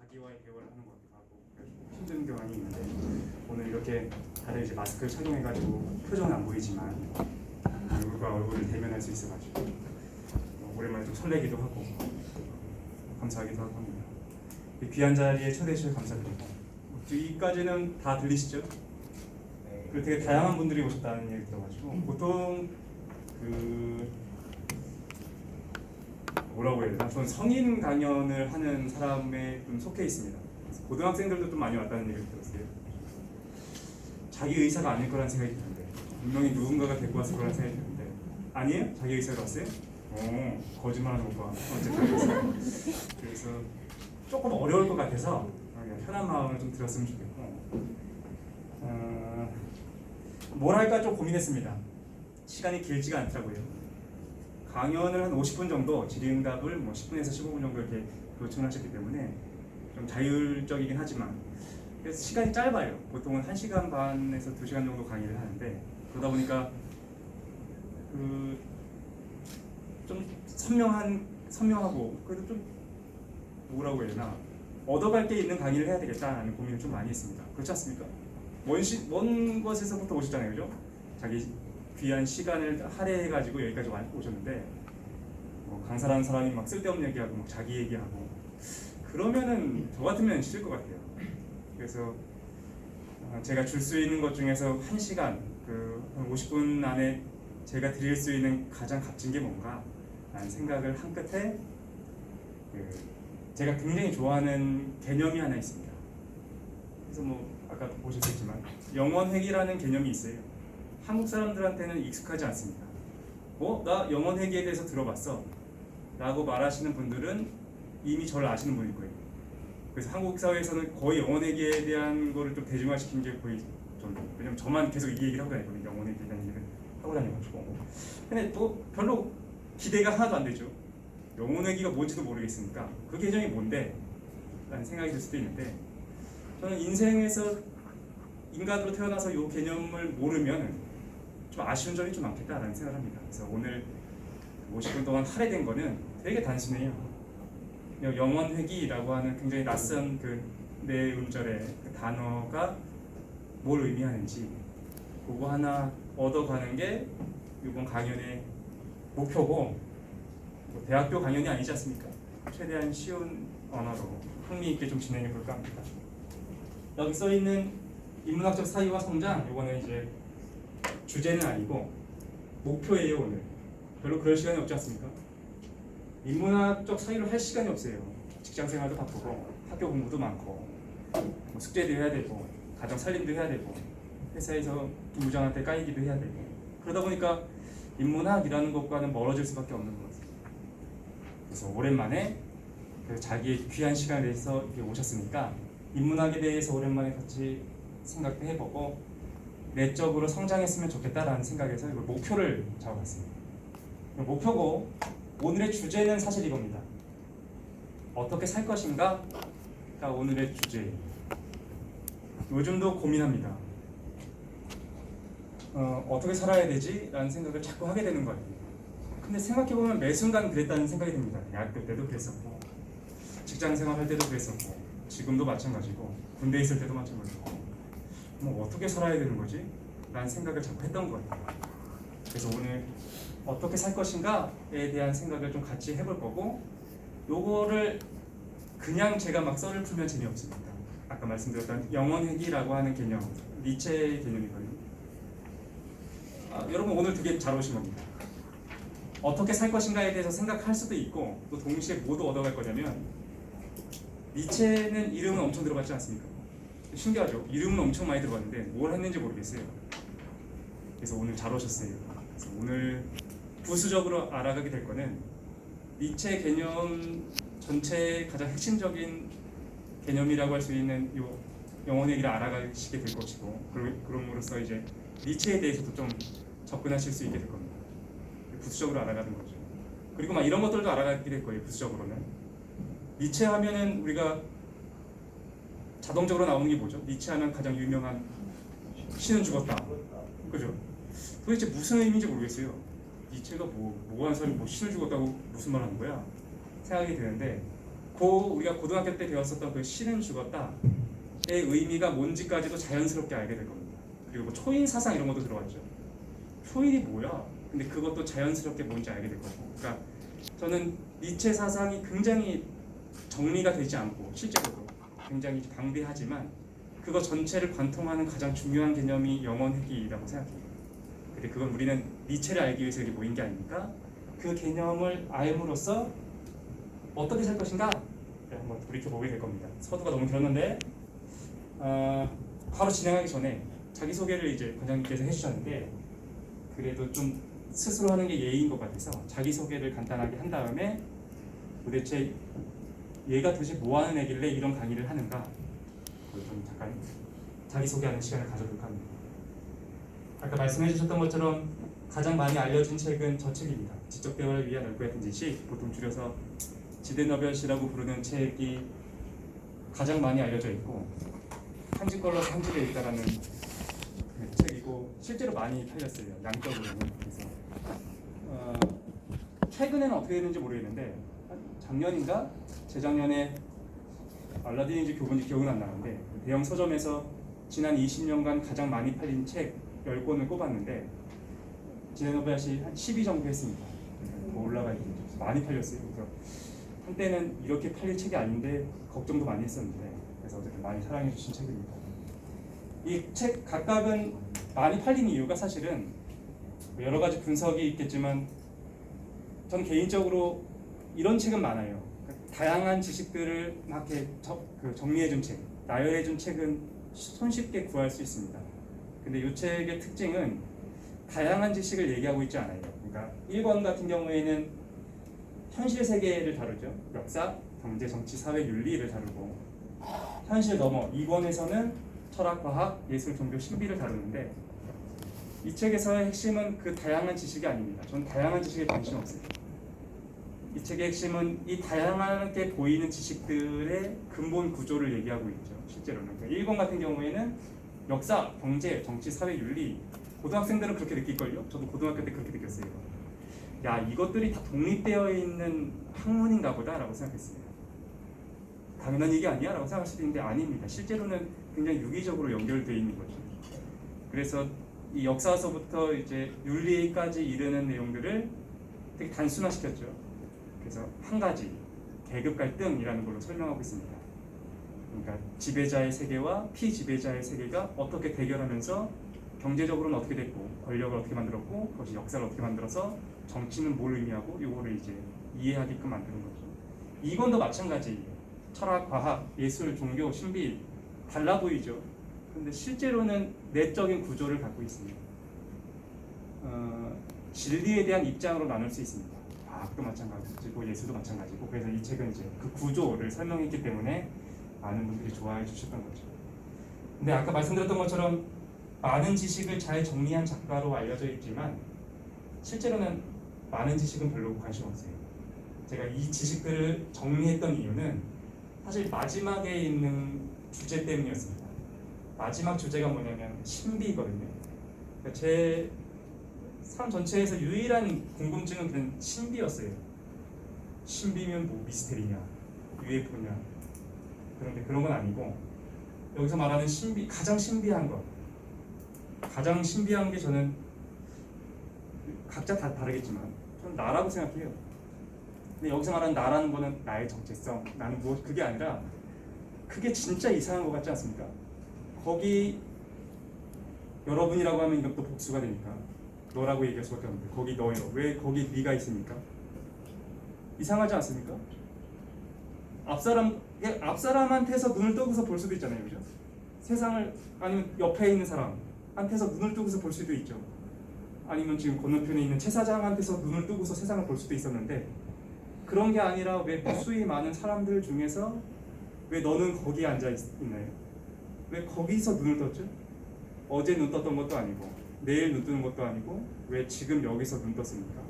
자기와의 대화를 하는 것 같기도 하고 힘든 경향이 있는데 오늘 이렇게 다들 이제 마스크를 착용해가지고 표정은 안 보이지만 얼굴과 얼굴을 대면할 수 있어가지고 오랜만에 좀 설레기도 하고 감사하기도 하고 합니다. 이 귀한 자리에 초대해 주셔서 감사드리고 여기까지는 다 들리시죠? 그리고 되게 다양한 분들이 오셨다는 얘기 들어가지고 보통 뭐라고 해야 되나? 저는 성인 강연을 하는 사람에 좀 속해 있습니다. 고등학생들도 좀 많이 왔다는 얘기를 들었어요. 자기 의사가 아닐 거라는 생각이 드는데 분명히 누군가가 데리고 왔을 거라는 생각이 드는데 아니에요? 자기 의사가 왔어요? 거짓말하는 것 봐. 어쨌든 그래서 조금 어려울 것 같아서 그냥 편한 마음을 좀 들었으면 좋겠고 뭘 할까 좀 고민했습니다. 시간이 길지가 않더라고요. 강연을 한 50분 정도 질의응답을 뭐 10분에서 15분 정도 이렇게 요청하셨기 때문에 좀 자율적이긴 하지만 그래서 시간이 짧아요. 보통은 1시간 반에서 2시간 정도 강의를 하는데 그러다 보니까 좀 선명하고 그래도 좀 뭐라고 해야 되나 얻어갈 게 있는 강의를 해야 되겠다는 고민을 좀 많이 했습니다. 그렇지 않습니까? 먼 곳에서부터 오셨잖아요, 그죠? 자기 귀한 시간을 할애해가지고 여기까지 오셨는데 강사라는 사람이 막 쓸데없는 얘기하고 막 자기 얘기하고 그러면은 저 같으면 싫을 것 같아요. 그래서 제가 줄 수 있는 것 중에서 1시간, 한 50분 안에 제가 드릴 수 있는 가장 값진 게 뭔가 라는 생각을 한 끝에 제가 굉장히 좋아하는 개념이 하나 있습니다. 그래서 아까 보셨겠지만 영원회귀라는 개념이 있어요. 한국 사람들한테는 익숙하지 않습니다. 나 영원회귀에 대해서 들어봤어 라고 말하시는 분들은 이미 저를 아시는 분일 거예요. 그래서 한국 사회에서는 거의 영원회귀에 대한 거를 좀 대중화시킨 게 거의 정도. 왜냐면 저만 계속 이 얘기를 하고 다니거든요. 영원회귀에 대한 얘기를 하고 다녀가지고. 근데 또 별로 기대가 하나도 안 되죠. 영원회귀가 뭔지도 모르겠으니까 그 개념이 뭔데? 라는 생각이 들 수도 있는데 저는 인생에서 인간으로 태어나서 이 개념을 모르면 좀 아쉬운 점이 좀 많겠다라는 생각을 합니다. 그래서 오늘 50분 동안 할애된 거는 되게 단순해요. 영원회귀라고 하는 굉장히 낯선 네 음절의 단어가 뭘 의미하는지 그거 하나 얻어가는 게 이번 강연의 목표고 대학교 강연이 아니지 않습니까? 최대한 쉬운 언어로 흥미있게 좀 진행해 볼까 합니다. 여기 써있는 인문학적 사유와 성장 이거는 이제 주제는 아니고 목표예요. 오늘 별로 그럴 시간이 없지 않습니까? 인문학적 사유를 할 시간이 없어요. 직장생활도 바쁘고 학교 공부도 많고 숙제도 해야 되고 가정 살림도 해야 되고 회사에서 부장한테 까이기도 해야 되고 그러다 보니까 인문학이라는 것과는 멀어질 수밖에 없는 것 같습니다. 그래서 오랜만에 자기의 귀한 시간에 대해서 이렇게 오셨으니까 인문학에 대해서 오랜만에 같이 생각도 해보고 내적으로 성장했으면 좋겠다라는 생각에서 이걸 목표를 잡아봤습니다. 목표고 오늘의 주제는 사실 이겁니다. 어떻게 살 것인가가 오늘의 주제예요. 요즘도 고민합니다. 어떻게 살아야 되지? 라는 생각을 자꾸 하게 되는 거예요. 근데 생각해보면 매 순간 그랬다는 생각이 듭니다. 대학교 때도 그랬었고 직장생활 할 때도 그랬었고 지금도 마찬가지고 군대에 있을 때도 마찬가지고 어떻게 살아야 되는 거지? 라는 생각을 자꾸 했던 거예요. 그래서 오늘 어떻게 살 것인가에 대한 생각을 좀 같이 해볼 거고 요거를 그냥 제가 막 썰을 풀면 재미없습니다. 아까 말씀드렸던 영원회귀라고 하는 개념, 니체의 개념이거든요. 여러분 오늘 되게 잘 오신 겁니다. 어떻게 살 것인가에 대해서 생각할 수도 있고 또 동시에 뭐도 얻어갈 거냐면 니체는 이름은 엄청 들어봤지 않습니까? 신기하죠? 이름은 엄청 많이 들어봤는데 뭘 했는지 모르겠어요. 그래서 오늘 잘 오셨어요. 그래서 오늘 부수적으로 알아가게 될 거는 니체 개념 전체의 가장 핵심적인 개념이라고 할 수 있는 요 영혼회귀를 알아가시게 될 것이고 그럼으로써 이제 니체에 대해서도 좀 접근하실 수 있게 될 겁니다. 부수적으로 알아가는 거죠. 그리고 막 이런 것들도 알아가게 될 거예요. 부수적으로는 니체 하면은 우리가 자동적으로 나오는 게 뭐죠? 니체 하면 가장 유명한 신은 죽었다. 그죠? 도대체 무슨 의미인지 모르겠어요. 니체가 뭐 하는 사람이 신을 죽었다고 무슨 말 하는 거야? 생각이 드는데 우리가 고등학교 때 배웠었던 그 신은 죽었다의 의미가 뭔지까지도 자연스럽게 알게 될 겁니다. 그리고 뭐 초인 사상 이런 것도 들어갔죠. 초인이 뭐야? 근데 그것도 자연스럽게 뭔지 알게 될 거고. 그러니까 저는 니체 사상이 굉장히 정리가 되지 않고 실제로도 굉장히 방대하지만 그거 전체를 관통하는 가장 중요한 개념이 영원회귀라고 생각해요. 근데 그건 우리는 니체를 알기 위해서 여기 모인 게 아닙니까? 그 개념을 알므로써 어떻게 살 것인가? 한번 돌이켜보게 될 겁니다. 서두가 너무 길었는데 바로 진행하기 전에 자기소개를 이제 관장님께서 해주셨는데 그래도 좀 스스로 하는 게 예의인 것 같아서 자기소개를 간단하게 한 다음에 도대체 얘가 도대체 뭐 하는 애길래 이런 강의를 하는가 좀 잠깐 자기소개하는 시간을 가져볼까 합니다. 아까 말씀해 주셨던 것처럼 가장 많이 알려진 책은 저 책입니다. 지적 대화를 위한 넓고 얕은 지식, 보통 줄여서 지대너볕이라고 부르는 책이 가장 많이 알려져 있고 한집 걸러서 한 집에 있다라는 책이고 실제로 많이 팔렸어요. 양적으로는. 그래서 최근에는 어떻게 됐는지 모르겠는데 작년인가 재작년에 알라딘인지 교본인지 기억은 안 나는데 대형 서점에서 지난 20년간 가장 많이 팔린 책 10권을 꼽았는데 지네너베앗이 한 10위 정도 했습니다. 더 올라가 있고 많이 팔렸어요. 그래서 한때는 이렇게 팔릴 책이 아닌데 걱정도 많이 했었는데 그래서 어쨌든 많이 사랑해 주신 책입니다. 이 책 각각은 많이 팔린 이유가 사실은 여러 가지 분석이 있겠지만 전 개인적으로 이런 책은 많아요. 다양한 지식들을 막 이렇게 정리해준 책, 나열해준 책은 손쉽게 구할 수 있습니다. 근데 이 책의 특징은 다양한 지식을 얘기하고 있지 않아요. 그러니까 1권 같은 경우에는 현실 세계를 다루죠. 역사, 경제, 정치, 사회, 윤리를 다루고 현실 넘어 2권에서는 철학, 과학, 예술, 종교, 신비를 다루는데 이 책에서의 핵심은 그 다양한 지식이 아닙니다. 전 다양한 지식에 관심 없어요. 이 책의 핵심은 이 다양하게 보이는 지식들의 근본 구조를 얘기하고 있죠. 실제로는. 그러니까 1권 같은 경우에는 역사, 경제, 정치, 사회, 윤리 고등학생들은 그렇게 느낄걸요? 저도 고등학교 때 그렇게 느꼈어요. 야, 이것들이 다 독립되어 있는 학문인가 보다 라고 생각했습니다. 당연한 얘기 아니야? 라고 생각할 수도 있는데 아닙니다. 실제로는 굉장히 유기적으로 연결되어 있는 거죠. 그래서 이 역사서부터 이제 윤리까지 이르는 내용들을 되게 단순화시켰죠. 그래서 한 가지, 계급 갈등이라는 걸로 설명하고 있습니다. 그러니까 지배자의 세계와 피지배자의 세계가 어떻게 대결하면서 경제적으로는 어떻게 됐고 권력을 어떻게 만들었고 그것이 역사를 어떻게 만들어서 정치는 뭘 의미하고 이거를 이제 이해하게끔 만드는 거죠. 이건도 마찬가지예요. 철학, 과학, 예술, 종교, 신비 달라 보이죠. 그런데 실제로는 내적인 구조를 갖고 있습니다. 진리에 대한 입장으로 나눌 수 있습니다. 과학도 마찬가지고 예술도 마찬가지고 그래서 이 책은 이제 그 구조를 설명했기 때문에 많은 분들이 좋아해 주셨던 거죠. 근데 아까 말씀드렸던 것처럼 많은 지식을 잘 정리한 작가로 알려져 있지만 실제로는 많은 지식은 별로 관심 없어요. 제가 이 지식들을 정리했던 이유는 사실 마지막에 있는 주제 때문이었습니다. 마지막 주제가 뭐냐면 신비거든요. 그러니까 제 삶 전체에서 유일한 궁금증은 그냥 신비였어요. 신비면 뭐 미스테리냐, UFO냐. 그런데 그런 건 아니고 여기서 말하는 신비, 가장 신비한 것, 가장 신비한 게 저는 각자 다 다르겠지만 저는 나라고 생각해요. 근데 여기서 말하는 나라는 거는 나의 정체성, 나는 뭐 그게 아니라 그게 진짜 이상한 것 같지 않습니까? 거기 여러분이라고 하면 이것도 복수가 되니까 너라고 얘기할 수밖에 없는데 거기 너예요. 왜 거기 네가 있습니까? 이상하지 않습니까? 앞사람한테서 눈을 뜨고서 볼 수도 있잖아요, 그죠? 세상을 아니면 옆에 있는 사람한테서 눈을 뜨고서 볼 수도 있죠. 아니면 지금 건너편에 있는 최 사장한테서 눈을 뜨고서 세상을 볼 수도 있었는데 그런 게 아니라 왜 무수히 많은 사람들 중에서 왜 너는 거기에 앉아 있나요? 왜 거기서 눈을 떴죠? 어제 눈 떴던 것도 아니고 내일 눈 뜨는 것도 아니고 왜 지금 여기서 눈 떴습니까?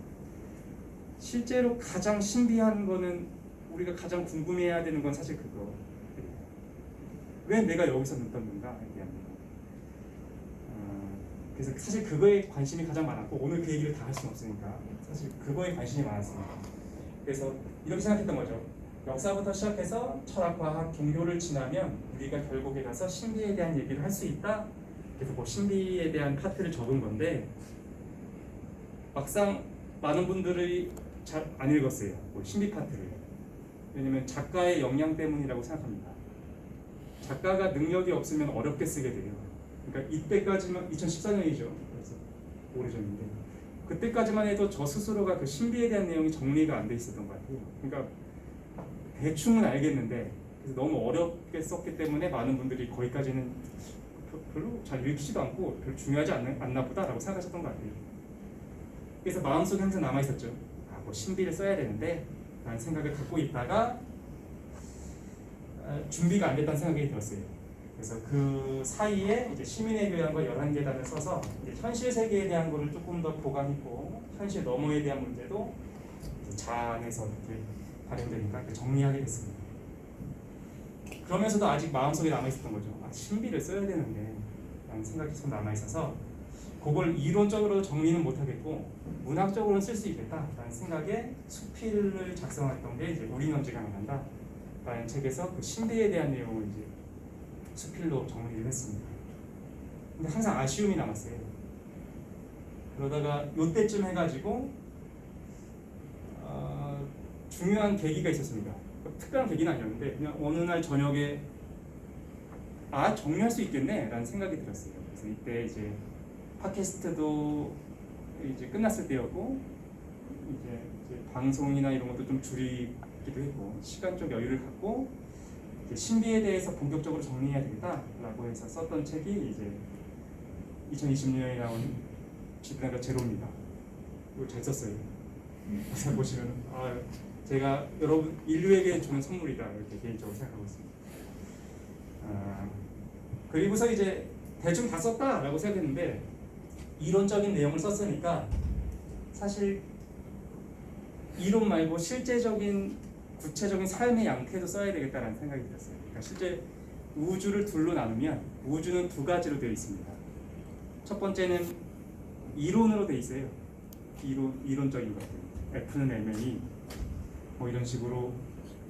실제로 가장 신비한 거는 우리가 가장 궁금해해야 되는 건 사실 그거. 왜 내가 여기서 눈 떴는가? 그래서 사실 그거에 관심이 가장 많았고 오늘 그 얘기를 다 할 수는 없으니까 사실 그거에 관심이 많았습니다. 그래서 이렇게 생각했던 거죠. 역사부터 시작해서 철학, 과학, 종교를 지나면 우리가 결국에 가서 신비에 대한 얘기를 할 수 있다. 그래서 뭐 신비에 대한 파트를 적은 건데 막상 많은 분들이 잘 안 읽었어요. 뭐 신비 파트를. 왜냐면 작가의 역량 때문이라고 생각합니다. 작가가 능력이 없으면 어렵게 쓰게 돼요. 그러니까 이때까지만 2014년이죠. 그래서 오래전인데 그때까지만 해도 저 스스로가 그 신비에 대한 내용이 정리가 안 돼 있었던 것 같아요. 그러니까 대충은 알겠는데 그래서 너무 어렵게 썼기 때문에 많은 분들이 거기까지는 별로 잘 읽지도 않고 별로 중요하지 않나 보다라고 생각하셨던 것 같아요. 그래서 마음속에 항상 남아 있었죠. 뭐 신비를 써야 되는데 라는 생각을 갖고 있다가 준비가 안 됐다는 생각이 들었어요. 그래서 그 사이에 이제 시민의 교양과 11계단을 써서 이제 현실 세계에 대한 거를 조금 더 보강 있고 현실 너머에 대한 문제도 자 안에서 이렇게 발현되니까 정리하게 됐습니다. 그러면서도 아직 마음속에 남아있었던 거죠. 신비를 써야 되는데 라는 생각이 계속 남아있어서 그걸 이론적으로 정리는 못하겠고 문학적으로는 쓸 수 있겠다라는 생각에 수필을 작성했던 게 이제 우리 먼지가 나간다 라는 책에서 그 신비에 대한 내용을 이제 수필로 정리를 했습니다. 근데 항상 아쉬움이 남았어요. 그러다가 요때쯤 해가지고 중요한 계기가 있었습니다. 특별한 계기는 아니었는데 그냥 어느 날 저녁에 정리할 수 있겠네 라는 생각이 들었어요. 그래서 이때 이제 팟캐스트도 이제 끝났을 때였고 이제 방송이나 이런 것도 좀 줄이기도 했고 시간적 여유를 갖고 이제 신비에 대해서 본격적으로 정리해야 되겠다라고 해서 썼던 책이 이제 2020년에 나온 지브라가 제로입니다. 이거 잘 썼어요. 그래서 보시면 제가 여러분 인류에게 주는 선물이다 이렇게 개인적으로 생각하고 있습니다. 그리고서 이제 대충 다 썼다라고 생각했는데 이론적인 내용을 썼으니까 사실 이론 말고 실제적인 구체적인 삶의 양태도 써야 되겠다라는 생각이 들었어요. 그러니까 실제 우주를 둘로 나누면 우주는 두 가지로 되어 있습니다. 첫 번째는 이론으로 되어 있어요. 이론적인 것들. F는 mn이 뭐 이런 식으로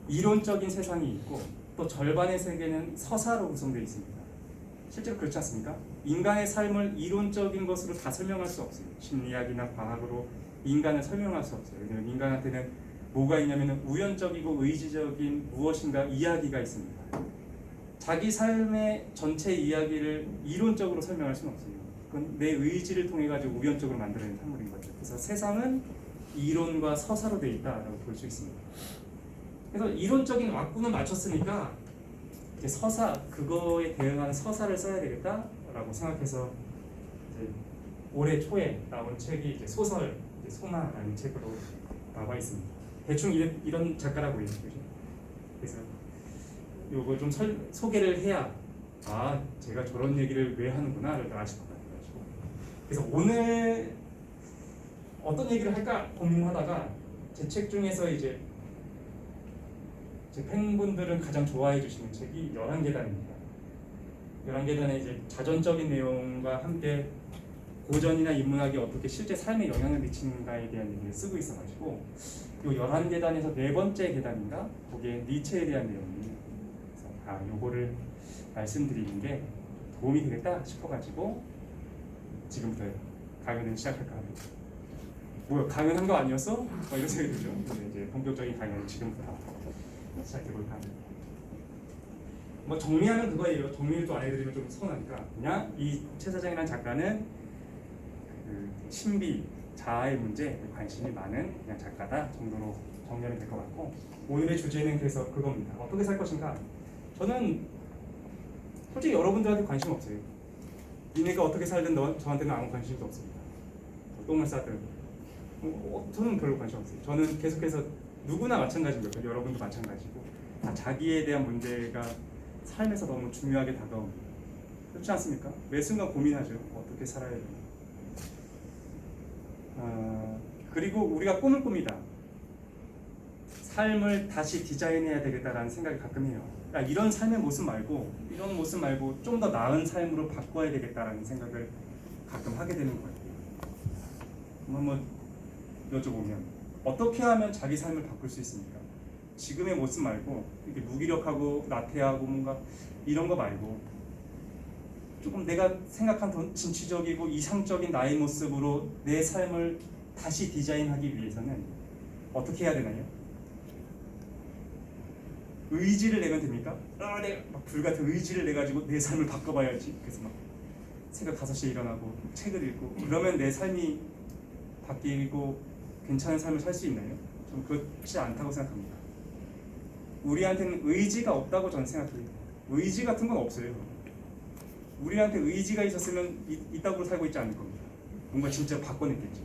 이론적인 세상이 있고 또 절반의 세계는 서사로 구성되어 있습니다. 실제로 그렇지 않습니까? 인간의 삶을 이론적인 것으로 다 설명할 수 없어요. 심리학이나 과학으로 인간을 설명할 수 없어요. 왜냐하면 인간한테는 뭐가 있냐면 우연적이고 의지적인 무엇인가 이야기가 있습니다. 자기 삶의 전체 이야기를 이론적으로 설명할 수는 없어요. 그건 내 의지를 통해 가지고 우연적으로 만들어낸 산물인 거죠. 그래서 세상은 이론과 서사로 되어 있다라고 볼 수 있습니다. 그래서 이론적인 왁구는 맞췄으니까 이제 서사, 그거에 대응하는 서사를 써야 되겠다라고 생각해서 이제 올해 초에 나온 책이 이제 소설 이제 소나라는 책으로 나와 있습니다. 대충 이런 작가라고 해요. 그래서 요거 좀 소개를 해야 제가 저런 얘기를 왜 하는구나를 아실 것 같아가지고 그래서 오늘 어떤 얘기를 할까 고민하다가 제 책 중에서 이제 제 팬분들은 가장 좋아해 주시는 책이 11계단입니다. 11계단의 이제 자전적인 내용과 함께 고전이나 인문학이 어떻게 실제 삶에 영향을 미치는가에 대한 얘기를 쓰고 있어가지고 이 11계단에서 네 번째 계단인가? 거기에 니체에 대한 내용이에요. 그래서 요거를 말씀드리는 게 도움이 되겠다 싶어가지고 지금부터 강연을 시작할까 합니다. 뭐야, 강연한 거 아니었어? 이런 생각이 들죠. 근데 이제 본격적인 강연을 지금부터 시작해볼까 합니다. 뭐 정리하면 그거예요. 정리를 또 안 해드리면 좀 서운하니까 그냥 이 최 사장이라는 작가는 그 신비, 자아의 문제에 관심이 많은 그냥 작가다 정도로 정리하면 될 것 같고 오늘의 주제는 그래서 그겁니다. 어떻게 살 것인가? 저는 솔직히 여러분들한테 관심 없어요. 니네가 어떻게 살든 저한테는 아무 관심도 없습니다. 똥을 싸든 저는 별로 관심 없어요. 저는 계속해서 누구나 마찬가지입니다. 여러분도 마찬가지고 다 자기에 대한 문제가 삶에서 너무 중요하게 다가옵니다. 그렇지 않습니까? 매 순간 고민하죠. 어떻게 살아야 되나. 그리고 우리가 꿈을 꿉니다. 삶을 다시 디자인해야 되겠다라는 생각이 가끔 해요. 이런 삶의 모습 말고 이런 모습 말고 좀 더 나은 삶으로 바꿔야 되겠다라는 생각을 가끔 하게 되는 것 같아요. 한번 여쭤보면 어떻게 하면 자기 삶을 바꿀 수 있습니까? 지금의 모습 말고 이렇게 무기력하고 나태하고 뭔가 이런 거 말고 조금 내가 생각한 더 진취적이고 이상적인 나의 모습으로 내 삶을 다시 디자인하기 위해서는 어떻게 해야 되나요? 의지를 내면 됩니까? 내가 막 불같은 의지를 내 가지고 내 삶을 바꿔봐야지. 그래서 막 새벽 5시에 일어나고 책을 읽고 그러면 내 삶이 바뀌고 괜찮은 삶을 살 수 있나요? 저는 그렇지 않다고 생각합니다. 우리한테는 의지가 없다고 저는 생각해요. 의지 같은 건 없어요. 우리한테 의지가 있었으면 이따구로 살고 있지 않을 겁니다. 뭔가 진짜 바꿔냈겠죠.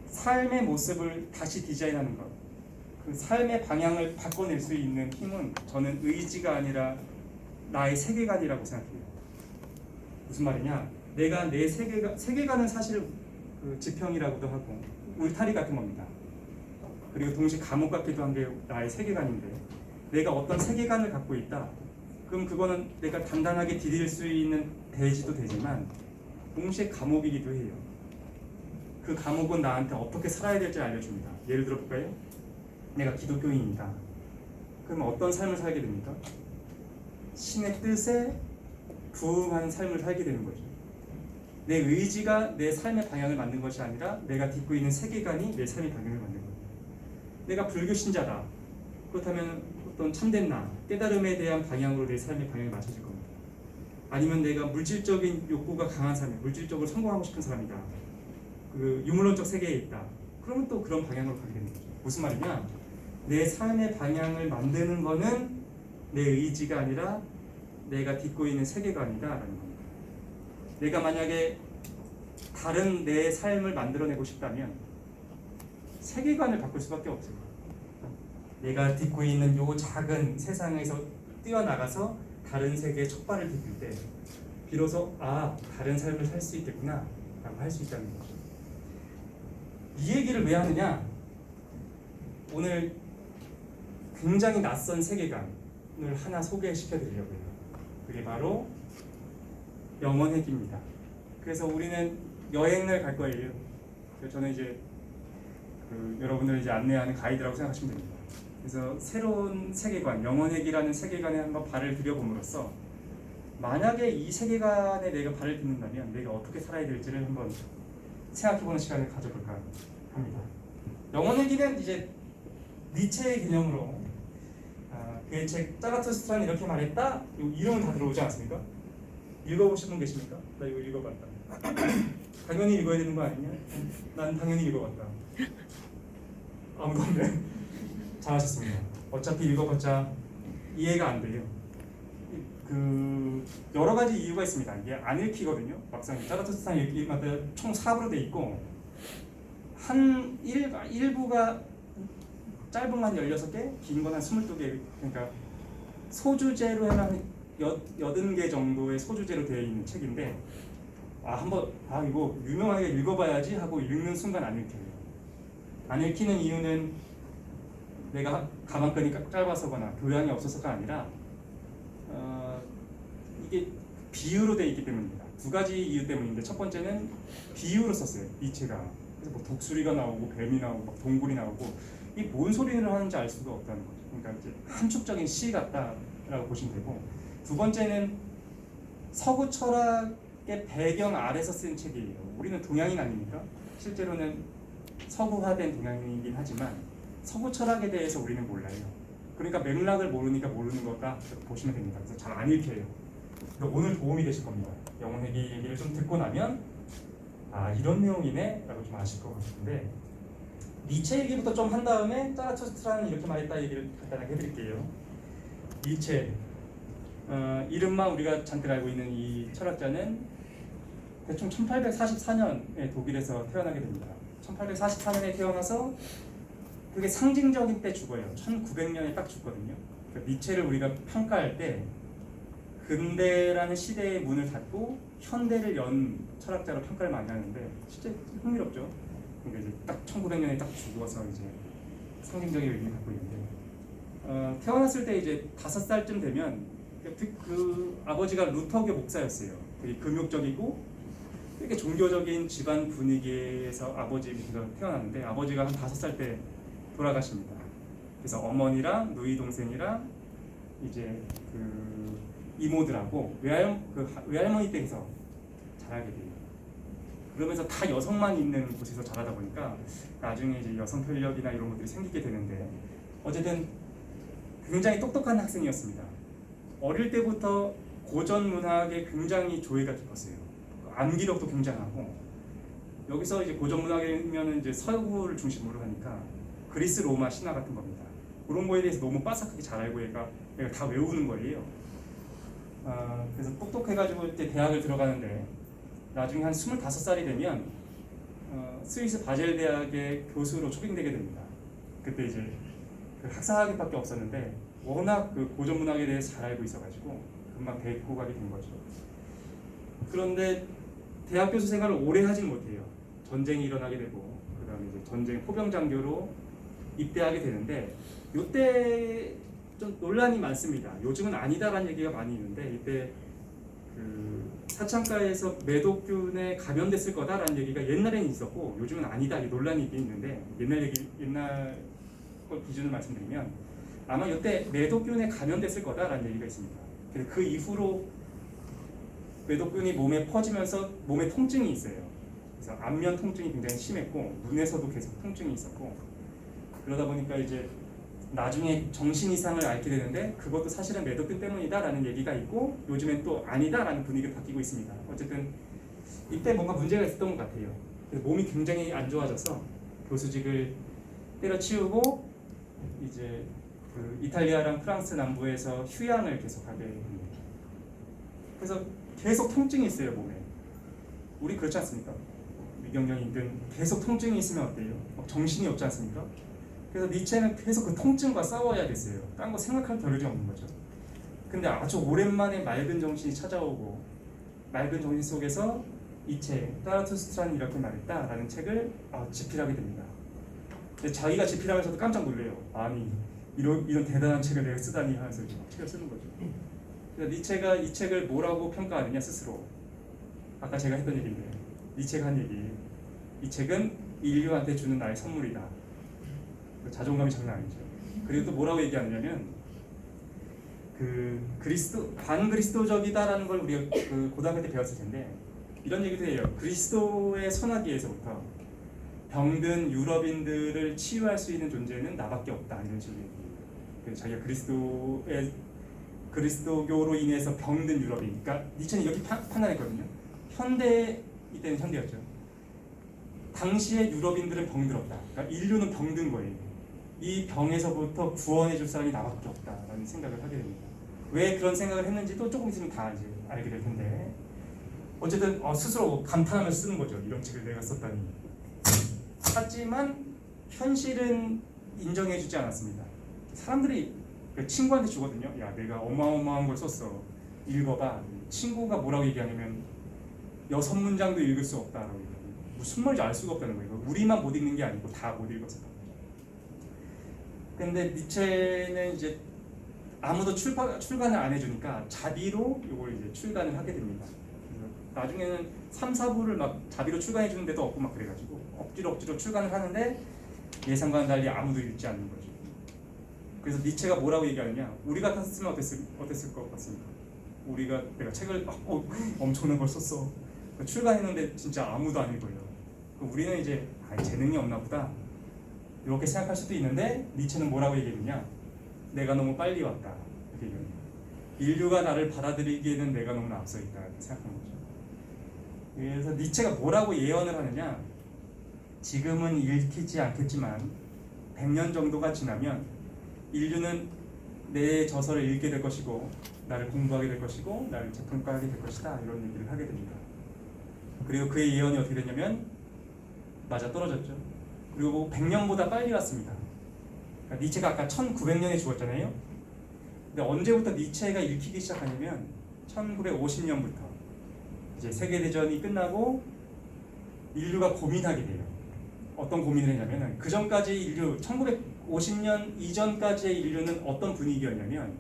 삶의 모습을 다시 디자인하는 것, 그 삶의 방향을 바꿔낼 수 있는 힘은 저는 의지가 아니라 나의 세계관이라고 생각해요. 무슨 말이냐? 내가 내 세계관은 사실 그 지평이라고도 하고 울타리 같은 겁니다. 그리고 동시에 감옥 같기도 한 게 나의 세계관인데, 내가 어떤 세계관을 갖고 있다. 그럼 그거는 내가 단단하게 디딜 수 있는 대지도 되지만 동시에 감옥이기도 해요. 그 감옥은 나한테 어떻게 살아야 될지 알려줍니다. 예를 들어 볼까요? 내가 기독교인이다. 그럼 어떤 삶을 살게 됩니까? 신의 뜻에 부응하는 삶을 살게 되는 거죠. 내 의지가 내 삶의 방향을 만든 것이 아니라 내가 딛고 있는 세계관이 내 삶의 방향을 만든 거예요. 내가 불교 신자다. 그렇다면 어떤 참된 나, 깨달음에 대한 방향으로 내 삶의 방향이 맞춰질 겁니다. 아니면 내가 물질적인 욕구가 강한 사람, 물질적으로 성공하고 싶은 사람이다. 그 유물론적 세계에 있다. 그러면 또 그런 방향으로 가게 되는 거죠. 무슨 말이냐? 내 삶의 방향을 만드는 거는 내 의지가 아니라 내가 딛고 있는 세계관이다라는 겁니다. 내가 만약에 다른 내 삶을 만들어내고 싶다면 세계관을 바꿀 수밖에 없어요. 내가 딛고 있는 요 작은 세상에서 뛰어나가서 다른 세계에 첫 발을 디딜 때 비로소 다른 삶을 살 수 있겠구나 라고 할 수 있다는 거죠. 이 얘기를 왜 하느냐? 오늘 굉장히 낯선 세계관을 하나 소개시켜 드리려고 해요. 그게 바로 영원회귀입니다. 그래서 우리는 여행을 갈 거예요. 저는 이제 여러분들 이제 안내하는 가이드라고 생각하시면 됩니다. 그래서 새로운 세계관, 영원회귀라는 세계관에 한번 발을 들여봄으로써 만약에 이 세계관에 내가 발을 딛는다면 내가 어떻게 살아야 될지를 한번 생각해보는 시간을 가져볼까 합니다. 영원회귀는 이제 니체의 개념으로 그의 책 짜라투스트라는 이렇게 말했다. 이름은 다 들어오지 않습니까? 읽어보신 분 계십니까? 나 이거 읽어봤다. 당연히 읽어야 되는 거 아니냐? 난 당연히 읽어봤다. 아무도 없네. 잘하셨습니다. 어차피 읽어봤자 이해가 안 돼요. 여러 가지 이유가 있습니다. 이게 안 읽히거든요. 막상 짜라투스트란 읽기마다 총 4부로 돼 있고 일부가 짧은 건 16개, 긴 건 한 22개. 그러니까 소주제로 해만 80개 정도의 소주제로 되어 있는 책인데 이거 유명하게 읽어봐야지 하고 읽는 순간 안 읽혀요. 안 읽히는 이유는 내가 가방끈이 짧아서거나 교양이 없어서가 아니라 이게 비유로 되어 있기 때문입니다. 두 가지 이유 때문인데, 첫 번째는 비유로 썼어요. 니체가. 그래서 뭐 독수리가 나오고 뱀이 나오고 막 동굴이 나오고 이게 뭔 소리를 하는지 알 수가 없다는 거죠. 그러니까 이제 함축적인 시 같다라고 보시면 되고, 두 번째는 서구 철학의 배경 아래서 쓴 책이에요. 우리는 동양인 아닙니까? 실제로는 서구화된 동양인이긴 하지만 서구 철학에 대해서 우리는 몰라요. 그러니까 맥락을 모르니까 모르는 거다 보시면 됩니다. 그래서 잘 안 읽혀요. 그러니까 오늘 도움이 되실 겁니다. 영혼회귀 얘기를 좀 듣고 나면 이런 내용이네 라고 좀 아실 것 같은데, 니체 얘기부터 좀 한 다음에 짜라투스트라는 이렇게 말했다 얘기를 간단하게 해드릴게요. 니체 이름만 우리가 잔뜩 알고 있는 이 철학자는 대충 1844년에 독일에서 태어나게 됩니다. 1844년에 태어나서 그게 상징적인 때 죽어요. 1900년에 딱 죽거든요. 그러니까 니체를 우리가 평가할 때 근대라는 시대의 문을 닫고 현대를 연 철학자로 평가를 많이 하는데 실제 흥미롭죠. 그러니까 이제 딱 1900년에 딱 죽어서 이제 상징적인 의미를 갖고 있는데, 태어났을 때 이제 5살쯤 되면 그 아버지가 루터교 목사였어요. 되게 금욕적이고 되게 종교적인 집안 분위기에서 아버지가 태어났는데, 아버지가 한 5살 때 돌아가십니다. 그래서 어머니랑 누이 동생이랑 이제 그 이모들하고 외할머니 댁에서 자라게 돼요. 그러면서 다 여성만 있는 곳에서 자라다 보니까 나중에 이제 여성 편력이나 이런 것들이 생기게 되는데, 어쨌든 굉장히 똑똑한 학생이었습니다. 어릴 때부터 고전 문학에 굉장히 조예가 깊었어요. 암기력도 굉장하고, 여기서 이제 고전 문학이면 이제 서구를 중심으로 하니까 그리스 로마 신화 같은 겁니다. 그런 거에 대해서 너무 빠삭하게 잘 알고 얘가 다 외우는 거예요. 그래서 똑똑해가지고 이제 대학을 들어가는데, 나중에 한 25살이 되면 스위스 바젤 대학의 교수로 초빙되게 됩니다. 그때 이제 그 학사학위밖에 없었는데 워낙 그 고전 문학에 대해서 잘 알고 있어가지고 금방 데리고 가게 된 거죠. 그런데 대학 교수 생활을 오래 하진 못해요. 전쟁이 일어나게 되고, 그다음에 이제 전쟁 포병 장교로 입대하게 되는데, 이때 좀 논란이 많습니다. 요즘은 아니다라는 얘기가 많이 있는데, 이때 그 사창가에서 매독균에 감염됐을 거다라는 얘기가 옛날에는 있었고 요즘은 아니다, 이 논란이 있긴 있는데, 옛날 걸 기준을 말씀드리면 아마 이때 매독균에 감염됐을 거다라는 얘기가 있습니다. 그래서 그 이후로 매독균이 몸에 퍼지면서 몸에 통증이 있어요. 그래서 안면 통증이 굉장히 심했고, 눈에서도 계속 통증이 있었고, 그러다 보니까 이제 나중에 정신 이상을 앓게 되는데, 그것도 사실은 매독균 때문이다라는 얘기가 있고, 요즘엔 또 아니다라는 분위기가 바뀌고 있습니다. 어쨌든 이때 뭔가 문제가 있었던 것 같아요. 그래서 몸이 굉장히 안 좋아져서 교수직을 때려치우고 이제 그 이탈리아랑 프랑스 남부에서 휴양을 계속하게 됩니다. 그래서 계속 통증이 있어요, 몸에. 우리 그렇지 않습니까? 위경련이든 계속 통증이 있으면 어때요? 정신이 없지 않습니까? 그래서 니체는 계속 그 통증과 싸워야 됐어요. 딴 거 생각할 겨를이 없는 거죠. 근데 아주 오랜만에 맑은 정신이 찾아오고, 맑은 정신 속에서 이 책, 따라투스트라는 이렇게 말했다라는 책을 집필하게 됩니다. 근데 자기가 집필하면서도 깜짝 놀래요. 아니, 이런 대단한 책을 내가 쓰다니 하면서 책을 쓰는 거죠. 그래서 니체가 이 책을 뭐라고 평가하느냐, 스스로. 아까 제가 했던 얘기인데, 니체가 한 얘기. 이 책은 인류한테 주는 나의 선물이다. 자존감이 장난 아니죠. 그리고 또 뭐라고 얘기하냐면, 그 반그리스도적이다라는 걸 우리가 그 고등학교 때 배웠을 텐데, 이런 얘기도 해요. 그리스도의 선하기에서부터 병든 유럽인들을 치유할 수 있는 존재는 나밖에 없다, 이런 식으로 얘기해요. 자기가 그리스도교로 인해서 병든 유럽인, 그러니까 니체는 이렇게 판단했거든요. 이때는 현대였죠. 당시의 유럽인들은 병들었다. 그러니까 인류는 병든 거예요. 이 병에서부터 구원해줄 사람이 나밖에 없다라는 생각을 하게 됩니다. 왜 그런 생각을 했는지도 조금 있으면 다 이제 알게 될 텐데, 어쨌든 스스로 감탄하면서 쓰는 거죠. 이런 책을 내가 썼다니. 하지만 현실은 인정해주지 않았습니다. 사람들이 친구한테 주거든요. 야, 내가 어마어마한 걸 썼어. 읽어봐. 친구가 뭐라고 얘기하냐면 6문장도 읽을 수 없다라고 얘기해요. 무슨 말인지 알 수가 없다는 거예요. 우리만 못 읽는 게 아니고 다 못 읽었어. 근데 니체는 이제 아무도 출간을 안 해주니까 자비로 이걸 이제 출간을 하게 됩니다. 나중에는 3, 4부를 막 자비로 출간해 주는 데도 없고 막 그래가지고 억지로 출간을 하는데, 예상과는 달리 아무도 읽지 않는 거죠. 그래서 니체가 뭐라고 얘기하느냐, 우리 같았으면 어땠을 것 같습니까? 내가 책을 엄청난 걸 썼어, 출간했는데 진짜 아무도 안 읽어요. 우리는 이제 재능이 없나 보다 이렇게 생각할 수도 있는데, 니체는 뭐라고 얘기했느냐, 내가 너무 빨리 왔다, 이렇게 얘기합니다. 인류가 나를 받아들이기에는 내가 너무 앞서 있다, 이렇게 생각한 거죠. 그래서 니체가 뭐라고 예언을 하느냐, 지금은 읽히지 않겠지만 100년 정도가 지나면 인류는 내 저서를 읽게 될 것이고, 나를 공부하게 될 것이고, 나를 재평가하게 될 것이다, 이런 얘기를 하게 됩니다. 그리고 그의 예언이 어떻게 됐냐면 맞아 떨어졌죠. 그리고 100년보다 빨리 왔습니다. 그러니까 니체가 아까 1900년에 죽었잖아요. 근데 언제부터 니체가 읽히기 시작하냐면 1950년부터 이제 세계대전이 끝나고 인류가 고민하게 돼요. 어떤 고민을 했냐면, 그 전까지 인류, 1950년 이전까지의 인류는 어떤 분위기였냐면,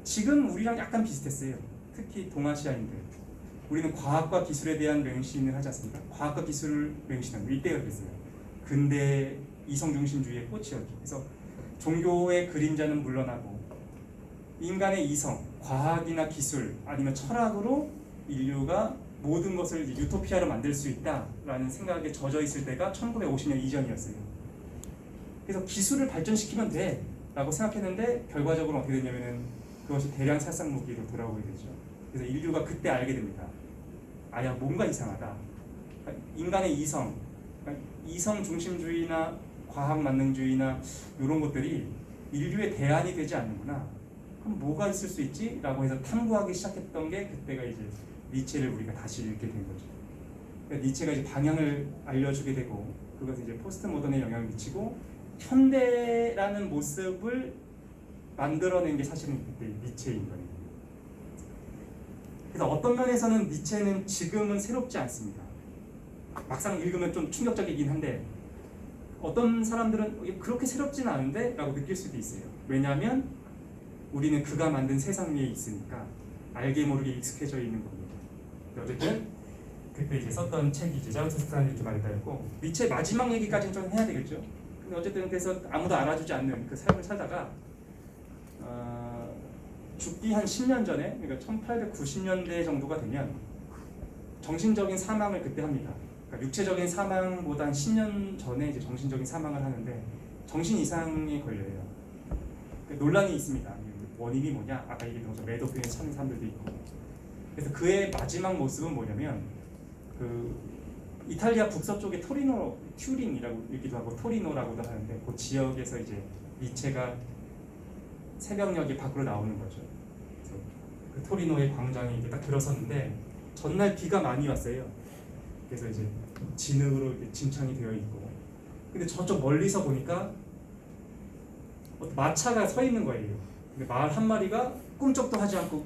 지금 우리랑 약간 비슷했어요. 특히 동아시아인들. 우리는 과학과 기술에 대한 맹신을 하지 않습니까? 과학과 기술을 맹신하는, 이때가 그랬어요. 근대 이성 중심주의의 꽃이었죠. 그래서 종교의 그림자는 물러나고 인간의 이성, 과학이나 기술 아니면 철학으로 인류가 모든 것을 유토피아로 만들 수 있다라는 생각에 젖어 있을 때가 1950년 이전이었어요. 그래서 기술을 발전시키면 돼 라고 생각했는데 결과적으로 어떻게 됐냐면은 그것이 대량 살상 무기로 돌아오게 되죠. 그래서 인류가 그때 알게 됩니다. 아야 뭔가 이상하다. 그러니까 인간의 이성, 그러니까 이성 중심주의나 과학 만능주의나 이런 것들이 인류의 대안이 되지 않는구나. 그럼 뭐가 있을 수 있지? 라고 해서 탐구하기 시작했던 게 그때가 이제 니체를 우리가 다시 읽게 된 거죠. 그러니까 니체가 이제 방향을 알려주게 되고 그것이 이제 포스트 모던에 영향을 미치고 현대라는 모습을 만들어낸 게 사실은 그때 니체인 거예요. 그래서 어떤 면에서는 니체는 지금은 새롭지 않습니다. 막상 읽으면 좀 충격적이긴 한데 어떤 사람들은 그렇게 새롭지는 않은데 라고 느낄 수도 있어요. 왜냐하면 우리는 그가 만든 세상 위에 있으니까 알게 모르게 익숙해져 있는 겁니다. 어쨌든 그때 이제 썼던 책이 이제 자르투스트라는 이렇게 말했다였고 니체 마지막 얘기까지는 좀 해야 되겠죠. 근데 어쨌든 그래서 아무도 알아주지 않는 그 삶을 살다가 죽기 한 10년 전에 그러니까 1890년대 정도가 되면 정신적인 사망을 그때 합니다. 그러니까 육체적인 사망보다 한 10년 전에 이제 정신적인 사망을 하는데 정신 이상에 걸려요. 그러니까 논란이 있습니다. 원인이 뭐냐? 아까 얘기했던 것처럼 매도표현에 찾는 사람들도 있고. 그래서 그의 마지막 모습은 뭐냐면 그 이탈리아 북서쪽의 토리노, 튜린이라고 읽기도 하고 토리노라고도 하는데 그 지역에서 이제 니체가 새벽녘에 밖으로 나오는 거죠. 그래서 그 토리노의 광장에 이렇게 딱 들어섰는데 전날 비가 많이 왔어요. 그래서 이제 진흙으로 짐창이 되어 있고, 근데 저쪽 멀리서 보니까 마차가 서 있는 거예요. 근데 말 한 마리가 꿈쩍도 하지 않고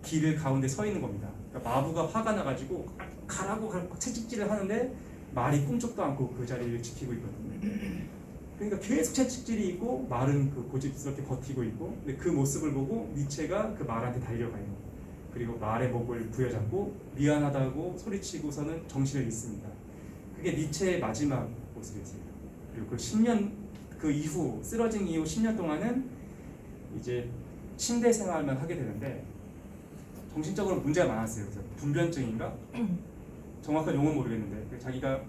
길 가운데 서 있는 겁니다. 그러니까 마부가 화가 나가지고 가라고 채찍질을 하는데 말이 꿈쩍도 않고 그 자리를 지키고 있거든요. 그러니까 계속 채찍질이 있고 말은 그 고집스럽게 버티고 있고, 근데 그 모습을 보고 니체가 그 말한테 달려가요. 그리고 말의 목을 부여잡고 미안하다고 소리치고서는 정신을 잃습니다. 그게 니체의 마지막 모습이었어요. 그리고 그 10년 그 이후 쓰러진 이후 10년 동안은 이제 침대 생활만 하게 되는데 정신적으로 문제가 많았어요. 그래서 분변증인가? 정확한 용어는 모르겠는데 자기가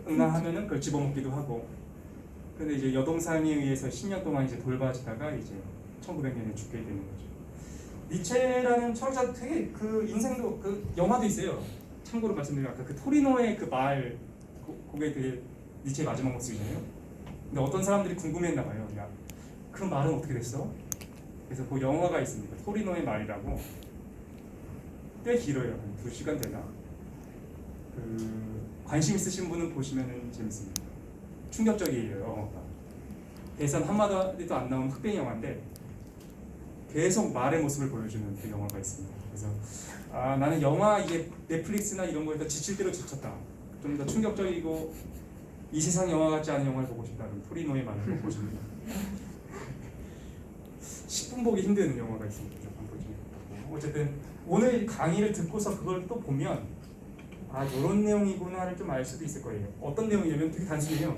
응아하면은 그걸 집어먹기도 하고, 근데 이제 여동생에 의해서 10년 동안 이제 돌봐지다가 이제 1900년에 죽게 되는 거죠. 니체라는 철학자 되게 그 인생도 그 영화도 있어요. 참고로 말씀드리면 아까 그 토리노의 그 말 그게 되게 니체의 마지막 모습이잖아요. 근데 어떤 사람들이 궁금했나 봐요. 야, 그 말은 어떻게 됐어? 그래서 그 영화가 있습니다. 토리노의 말이라고. 꽤 길어요. 한 2시간 되나? 관심 있으신 분은 보시면 재밌습니다. 충격적이에요, 영화가. 대선 한마디도 안 나온 흑백 영화인데 계속 말의 모습을 보여주는 그 영화가 있습니다. 그래서 나는 영화 이게 넷플릭스나 이런 거에서 지칠 대로 지쳤다. 좀 더 충격적이고 이 세상 영화 같지 않은 영화를 보고 싶다. 그럼 토리노의 말을 보고 싶습니다. 10분 보기 힘든 영화가 있습니다. 어쨌든 오늘 강의를 듣고서 그걸 또 보면 이런 내용이구나를 좀 알 수도 있을 거예요. 어떤 내용이냐면 되게 단순해요.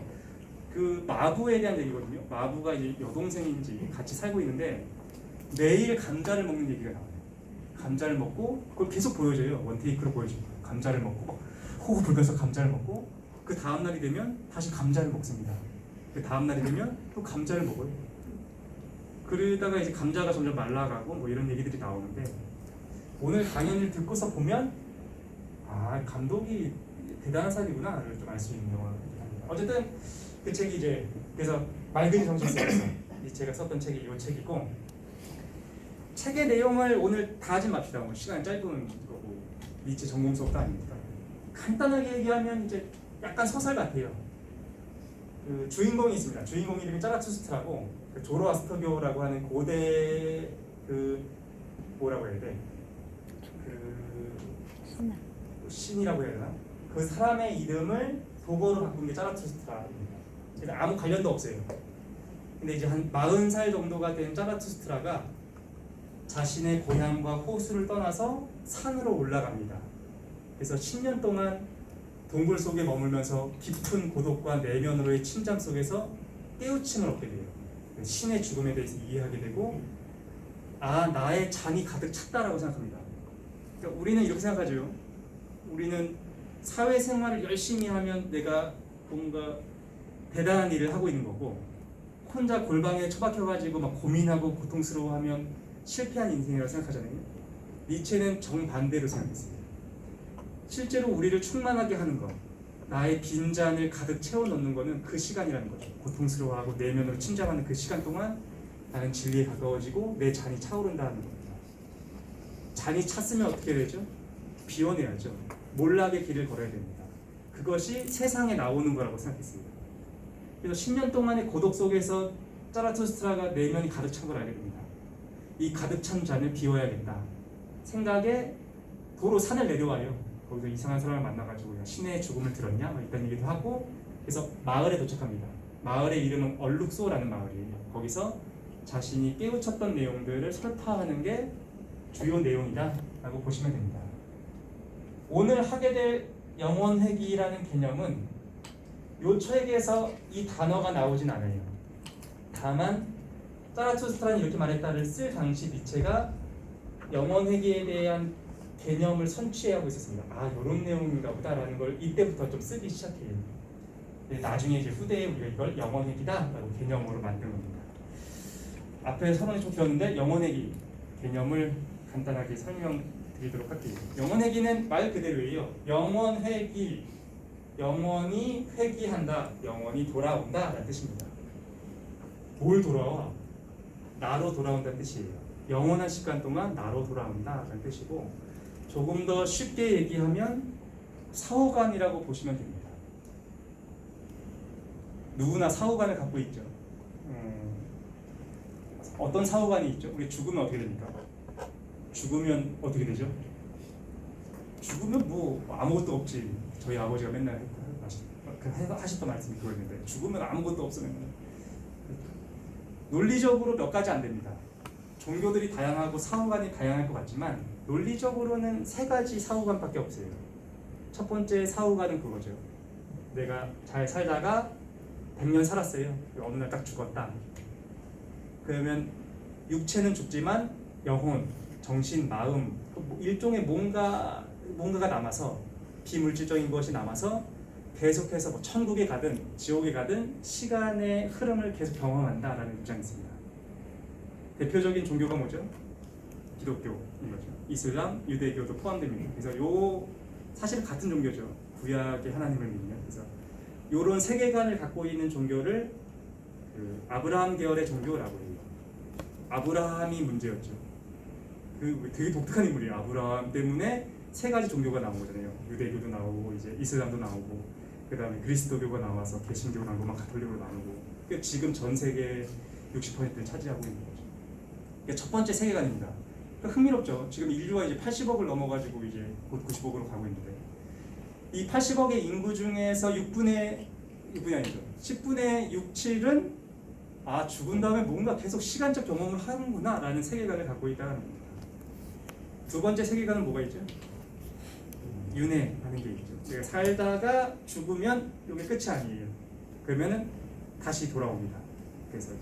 그 마부에 대한 얘기거든요. 마부가 이제 여동생인지 같이 살고 있는데 매일 감자를 먹는 얘기가 나와요. 감자를 먹고 그걸 계속 보여줘요. 원테이크로 보여줘요. 감자를 먹고 막 호흡 불면서 감자를 먹고 그 다음 날이 되면 다시 감자를 먹습니다. 그 다음 날이 되면 또 감자를 먹어요. 그러다가 이제 감자가 점점 말라가고 뭐 이런 얘기들이 나오는데 오늘 강연을 듣고서 보면 감독이 대단한 사람이구나를 좀 알 수 있는 영화입니다. 어쨌든 그 책이 이제 그래서 맑은 정신세에서 제가 썼던 책이 이 책이고, 책의 내용을 오늘 다 하진 맙시다. 뭐 시간이 짧은 거고 니체 전공 수업도 아니니까 간단하게 얘기하면 이제 약간 소설 같아요. 그 주인공이 있습니다. 주인공 이름이 짜라투스트라고 그 조로아스터교라고 하는 고대 그 뭐라고 해야 돼? 그 신이라고 해야 되나? 그 사람의 이름을 독어로 바꾼 게 짜라투스트라입니다. 아무 관련도 없어요. 근데 이제 한 40살 정도가 된 짜라투스트라가 자신의 고향과 호수를 떠나서 산으로 올라갑니다. 그래서 10년 동안 동굴 속에 머물면서 깊은 고독과 내면으로의 침잠 속에서 깨우침을 얻게 돼요. 신의 죽음에 대해서 이해하게 되고, 아, 나의 잔이 가득 찼다라고 생각합니다. 그러니까 우리는 이렇게 생각하죠. 우리는 사회생활을 열심히 하면 내가 뭔가 대단한 일을 하고 있는 거고, 혼자 골방에 처박혀가지고 막 고민하고 고통스러워하면 실패한 인생이라고 생각하잖아요. 니체는 정반대로 생각했어요. 실제로 우리를 충만하게 하는 것, 나의 빈잔을 가득 채워 넣는 것은 그 시간이라는 거죠. 고통스러워하고 내면으로 침잠하는 그 시간 동안 나는 진리에 가까워지고 내 잔이 차오른다는 겁니다. 잔이 찼으면 어떻게 되죠? 비워내야죠. 몰락의 길을 걸어야 됩니다. 그것이 세상에 나오는 거라고 생각했습니다. 그래서 10년 동안의 고독 속에서 자라투스트라가 내면이 가득 찬 걸 알게 됩니다. 이 가득 찬 잔을 비워야겠다 생각에 도로 산을 내려와요. 거기서 이상한 사람을 만나가지고 신의 죽음을 들었냐? 이런 얘기도 하고, 그래서 마을에 도착합니다. 마을의 이름은 얼룩소라는 마을이에요. 거기서 자신이 깨우쳤던 내용들을 설파하는 게 주요 내용이다 라고 보시면 됩니다. 오늘 하게 될 영혼회귀라는 개념은 요 책에서 이 단어가 나오진 않아요. 다만 자라투스트라는 이렇게 말했다를 쓸 당시 니체가 영혼회귀에 대한 개념을 선취하고 있었습니다. 아, 이런 내용인가 보다라는 걸 이때부터 좀 쓰기 시작해요. 나중에 이제 후대에 우리가 이걸 영혼회귀다라고 개념으로 만든 겁니다. 앞에 서론이 좀 길었는데 영혼회귀 개념을 간단하게 설명드리도록 할게요. 영혼회귀는 말 그대로예요. 영혼회귀, 영원히 회귀한다, 영원히 돌아온다 라는 뜻입니다. 뭘 돌아와? 나로 돌아온다는 뜻이에요. 영원한 시간 동안 나로 돌아온다 라는 뜻이고, 조금 더 쉽게 얘기하면 사후관이라고 보시면 됩니다. 누구나 사후관을 갖고 있죠. 어떤 사후관이 있죠? 우리 죽으면 어떻게 됩니까? 죽으면 어떻게 되죠? 죽으면 뭐 아무것도 없지. 저희 아버지가 맨날 하셨던 말씀이 그거였는데, 죽으면 아무것도 없으면 논리적으로 몇 가지 안 됩니다. 종교들이 다양하고 사후관이 다양할 것 같지만 논리적으로는 세 가지 사후관밖에 없어요. 첫 번째 사후관은 그거죠. 내가 잘 살다가 100년 살았어요. 어느 날 딱 죽었다. 그러면 육체는 죽지만 영혼, 정신, 마음, 일종의 뭔가가 남아서, 비물질적인 것이 남아서 계속해서 뭐 천국에 가든 지옥에 가든 시간의 흐름을 계속 경험한다라는 입장이 있습니다. 대표적인 종교가 뭐죠? 기독교인 거죠. 이슬람, 유대교도 포함됩니다. 그래서 사실 같은 종교죠. 구약의 하나님을 믿는. 그래서 이런 세계관을 갖고 있는 종교를 아브라함 계열의 종교라고 해요. 아브라함이 문제였죠. 되게 독특한 인물이에요. 아브라함 때문에 세 가지 종교가 나온 거잖아요. 유대교도 나오고 이제 이슬람도 나오고, 그 다음에 그리스도교가 나와서 개신교 나오고 막 가톨릭으로 나오고, 지금 전 세계 60%를 차지하고 있는 거죠. 첫 번째 세계관입니다. 흥미롭죠. 지금 인류가 이제 80억을 넘어가지고 이제 곧 90억으로 가고 있는데, 이 80억의 인구 중에서 6분의 아니죠. 10분의 6, 7은 죽은 다음에 뭔가 계속 시간적 경험을 하는구나 라는 세계관을 갖고 있다는 겁니다. 두 번째 세계관은 뭐가 있죠? 윤회하는 게 있죠. 내가 살다가 죽으면 이게 끝이 아니에요. 그러면은 다시 돌아옵니다. 그래서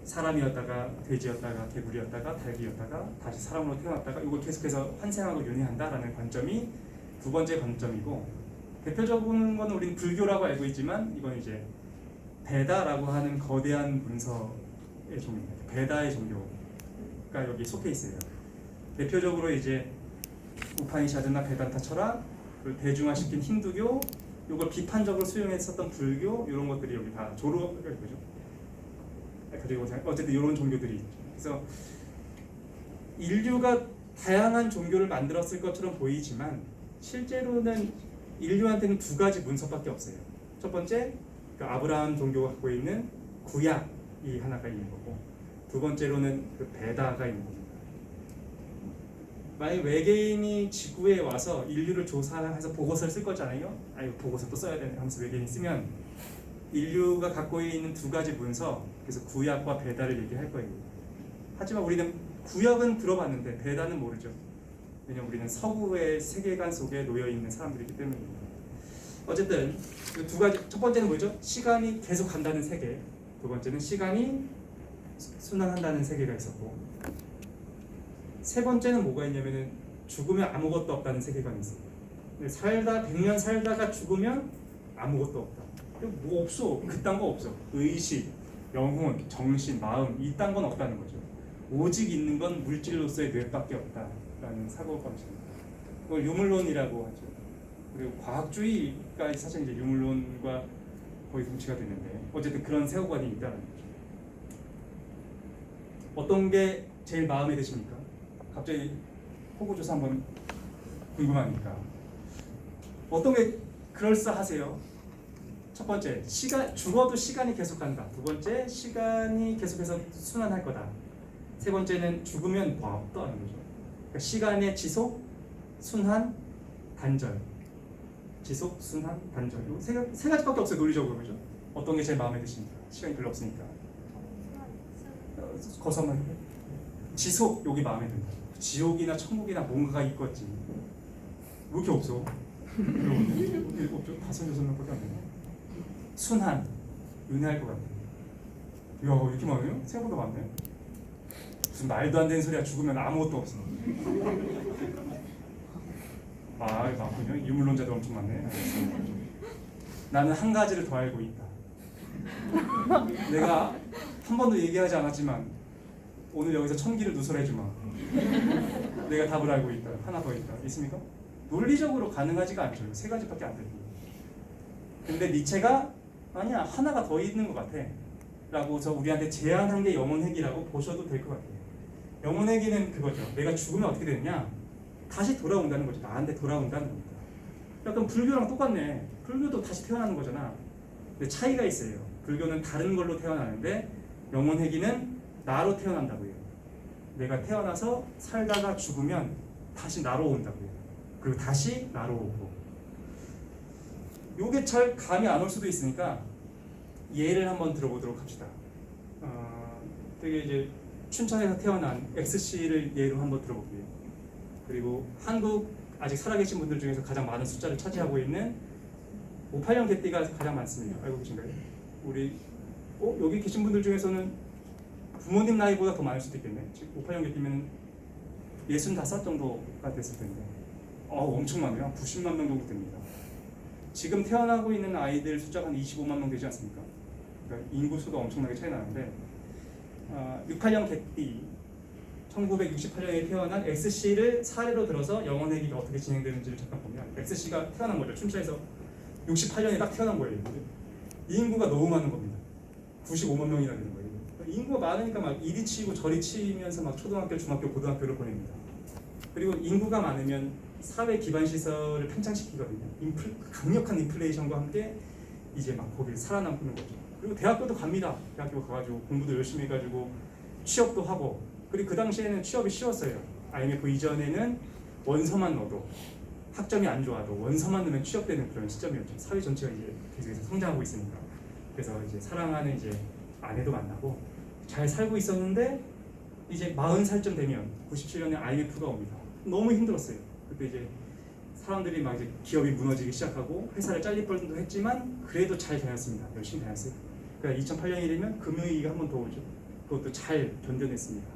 사람이었다가 돼지였다가 개구리였다가 닭이었다가 다시 사람으로 태어났다가 이걸 계속해서 환생하고 윤회한다라는 관점이 두 번째 관점이고, 대표적인 건 우리는 불교라고 알고 있지만 이건 이제 베다라고 하는 거대한 문서의 종교입니다. 베다의 종교가 여기 속해 있어요. 대표적으로 이제 우파니샤드나 베단타 철학, 그리고 대중화시킨 힌두교, 이걸 비판적으로 수용했었던 불교, 이런 것들이 여기 다 그죠? 그리고 어쨌든 이런 종교들이 있죠. 그래서 인류가 다양한 종교를 만들었을 것처럼 보이지만 실제로는 인류한테는 두 가지 문서밖에 없어요. 첫 번째, 아브라함 종교가 갖고 있는 구약이 하나가 있는 거고, 두 번째로는 베다가 있는 겁니다. 만약 외계인이 지구에 와서 인류를 조사해서 보고서를 쓸 거잖아요. 보고서 또 써야 되네 하면서 외계인이 쓰면 인류가 갖고 있는 두 가지 문서, 그래서 구약과 베다를 얘기할 거예요. 하지만 우리는 구약은 들어봤는데 베다는 모르죠. 왜냐면 우리는 서구의 세계관 속에 놓여 있는 사람들이기 때문입니다. 어쨌든 이 두 가지, 첫 번째는 뭐죠? 시간이 계속 간다는 세계. 두 번째는 시간이 순환한다는 세계가 있었고, 세 번째는 뭐가 있냐면은 죽으면 아무것도 없다는 세계관이 있어요. 살다 100년 살다가 죽으면 아무것도 없다. 뭐 없어. 그딴 거 없어. 의식, 영혼, 정신, 마음 이딴 건 없다는 거죠. 오직 있는 건 물질로서의 뇌밖에 없다라는 사고방식입니다. 그걸 유물론이라고 하죠. 그리고 과학주의가 사실 이제 유물론과 거의 동치가 되는데 어쨌든 그런 세계관이 있다는 거죠. 어떤 게 제일 마음에 드십니까? 갑자기 호구조사 한번 궁금하니까 어떤 게 그럴싸하세요? 첫 번째, 죽어도 시간이 계속 간다. 두 번째, 시간이 계속해서 순환할 거다. 세 번째는 죽으면 뭐 없다는 거죠. 그러니까 시간의 지속, 순환, 단절. 지속, 순환, 단절. 이 세 가지밖에 없어요, 논리적으로. 그죠? 어떤 게 제일 마음에 드십니까? 시간이 별로 없으니까. 거서만 지속, 여기 마음에 든다. 지옥이나 천국이나 뭔가가 있겠지. 왜 이렇게 없어? 일곱 명, 다섯 여섯 명밖에 안 되네. 순환, 윤회할 것 같아. 이야, 이렇게 많아요? 생각보다 많네. 무슨 말도 안 되는 소리야. 죽으면 아무것도 없어. 아, 맞군요. 유물론자도 엄청 많네. 나는 한 가지를 더 알고 있다. 내가 한 번도 얘기하지 않았지만 오늘 여기서 천기를 누설해주마. 내가 답을 알고 있다. 하나 더 있다. 있습니까? 논리적으로 가능하지가 않죠. 세 가지밖에 안 되고. 근데 니체가 아니야, 하나가 더 있는 것 같아 라고서 우리한테 제안한 게 영혼회귀라고 보셔도 될 것 같아요. 영혼회귀는 그거죠. 내가 죽으면 어떻게 되느냐, 다시 돌아온다는 거죠. 나한테 돌아온다는 겁니다. 약간 불교랑 똑같네. 불교도 다시 태어나는 거잖아. 근데 차이가 있어요. 불교는 다른 걸로 태어나는데 영혼회귀는 나로 태어난다고요. 내가 태어나서 살다가 죽으면 다시 나로 온다고요. 그리고 다시 나로 오고. 요게 잘 감이 안 올 수도 있으니까 예를 한번 들어보도록 합시다. 되게 이제 춘천에서 태어난 XC를 예로 한번 들어볼게요. 그리고 한국 아직 살아계신 분들 중에서 가장 많은 숫자를 차지하고 있는 58년 개띠가 가장 많습니다. 알고 계신가요? 우리 여기 계신 분들 중에서는 부모님 나이보다 더 많을 수도 있겠네. 58년 개띠면 65 정도가 됐을 텐데 엄청 많아요. 90만 명 정도 됩니다. 지금 태어나고 있는 아이들 숫자가 한 25만 명 되지 않습니까? 그러니까 인구 수도 엄청나게 차이 나는데 68년 개띠 1968년에 태어난 XC를 사례로 들어서 영혼회귀가 어떻게 진행되는지를 잠깐 보면, XC가 태어난 거죠. 춘천에서 68년에 딱 태어난 거예요. 이 인구가 너무 많은 겁니다. 95만 명이나 되는 거예요. 인구가 많으니까 막 이리 치고 저리 치면서 막 초등학교, 중학교, 고등학교를 보냅니다. 그리고 인구가 많으면 사회 기반 시설을 팽창시키거든요. 강력한 인플레이션과 함께 이제 막 거기를 살아남는 거죠. 그리고 대학교도 갑니다. 대학교 가가지고 공부도 열심히 해가지고 취업도 하고. 그리고 그 당시에는 취업이 쉬웠어요. IMF 이전에는 원서만 넣어도, 학점이 안 좋아도 원서만 넣으면 취업되는 그런 시점이었죠. 사회 전체가 이제 계속해서 성장하고 있으니까. 그래서 이제 사랑하는 이제 아내도 만나고 잘 살고 있었는데 이제 40살쯤 되면 97년에 IMF가 옵니다. 너무 힘들었어요. 그때 이제 사람들이 막 이제 기업이 무너지기 시작하고 회사를 잘릴 뻔도 했지만 그래도 잘 다녔습니다. 열심히 다녔어요. 그러니까 2008년이 되면 금융위기가 한 번 더 오죠. 그것도 잘 견뎌냈습니다.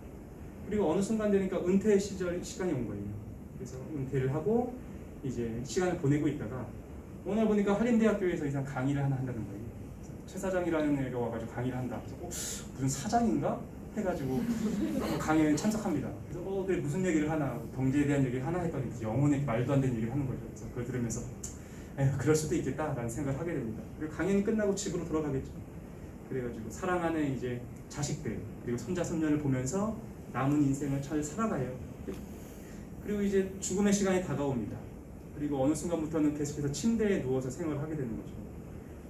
그리고 어느 순간 되니까 은퇴 시간이 온 거예요. 그래서 은퇴를 하고 이제 시간을 보내고 있다가 오늘 보니까 한림대학교에서 이상 강의를 하나 한다는 거예요. 최 사장이라는 애가 와가지고 강의를 한다. 그래서 무슨 사장인가? 해가지고 강의에 참석합니다. 그래서 그래 무슨 얘기를 하나, 경제에 대한 얘기를 하나 했더니 영혼의 말도 안 되는 얘기를 하는 거죠. 그래서 그걸 들으면서 그럴 수도 있겠다라는 생각을 하게 됩니다. 그리고 강연이 끝나고 집으로 돌아가겠죠. 그래가지고 사랑하는 이제 자식들 그리고 손자 손녀를 보면서 남은 인생을 잘 살아가요. 그리고 이제 죽음의 시간이 다가옵니다. 그리고 어느 순간부터는 계속해서 침대에 누워서 생활을 하게 되는 거죠.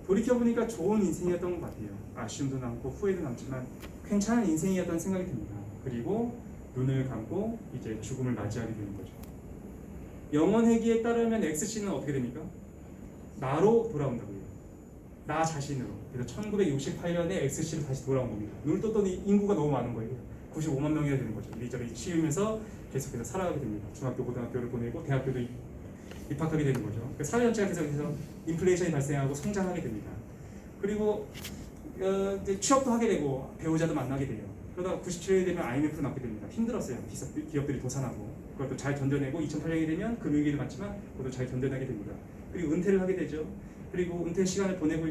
돌이켜보니까 좋은 인생이었던 것 같아요. 아쉬움도 남고 후회도 남지만 괜찮은 인생이었다는 생각이 듭니다. 그리고 눈을 감고 이제 죽음을 맞이하게 되는 거죠. 영혼회귀에 따르면 XC는 어떻게 됩니까? 나로 돌아온다고요. 나 자신으로. 그래서 1968년에 XC로 다시 돌아온 겁니다. 눈을 떴더니 인구가 너무 많은 거예요. 95만 명이나 되는 거죠. 이리저리 치우면서 계속해서 살아가게 됩니다. 중학교, 고등학교를 보내고 대학교도 입학하게 되는 거죠. 그 사회 전체가 계속해서 인플레이션이 발생하고 성장하게 됩니다. 그리고 이제 취업도 하게 되고 배우자도 만나게 돼요. 그러다가 97년이 되면 IMF를 맞게 됩니다. 힘들었어요. 기업들이 도산하고 그것도 잘 견뎌내고 2008년이 되면 금융위기를 맞지만 그것도 잘 견뎌내게 됩니다. 그리고 은퇴를 하게 되죠. 그리고 은퇴 시간을 보내고 있어